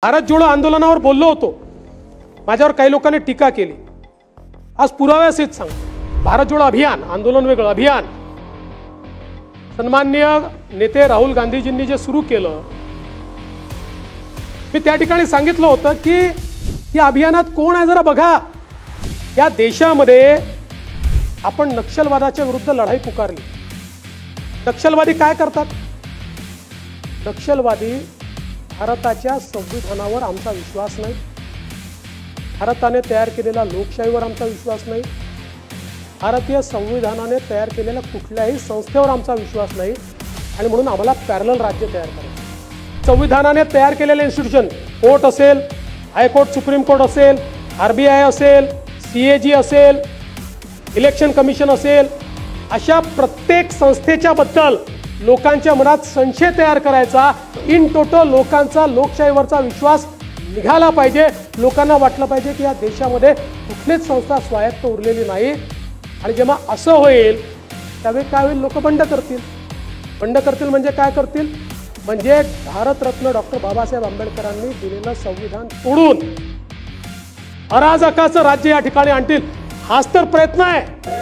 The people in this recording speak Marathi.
भारत जोडो आंदोलनावर बोललो होतो, माझ्यावर काही लोकांनी टीका केली। आज पुराव्यासहित सांगतो, भारत जोडो अभियान आंदोलन वेगळं अभियान सन्माननीय नेते राहुल गांधीजींनी जे सुरू केलं, मी त्या ठिकाणी सांगितलं होतं की या अभियानात कोण आहे जरा बघा। या देशामध्ये आपण नक्षलवादाच्या विरुद्ध लढाई पुकारली। नक्षलवादी काय करतात? नक्षलवादी भारताच्या संविधानावर आमचा विश्वास नाही, भारताने तयार केलेल्या लोकशाहीवर आमचा विश्वास नाही, भारतीय संविधानाने तयार केलेल्या कुठल्याही संस्थेवर आमचा विश्वास नाही आणि म्हणून आम्हाला पॅरलल राज्य तयार करायचं। संविधानाने तयार केलेले इन्स्टिट्यूशन, कोर्ट असेल, हायकोर्ट सुप्रीम कोर्ट असेल, RBI असेल, CAG असेल, इलेक्शन कमिशन असेल, अशा प्रत्येक संस्थेच्या बद्दल लोकांच्या मनात संशय तयार करायचा। इन टोटल लोकांचा लोकशाहीवरचा विश्वास निघाला पाहिजे। लोकांना वाटलं पाहिजे की या देशामध्ये कुठलीच संस्था स्वायत्त उरलेली नाही आणि जेव्हा असं होईल त्यावेळी काय होईल? लोक बंड करतील। बंड करतील म्हणजे काय करतील? म्हणजे भारतरत्न डॉक्टर बाबासाहेब आंबेडकरांनी दिलेलं संविधान तोडून अराजकाचं राज्य या ठिकाणी आणतील। हाच तर प्रयत्न आहे।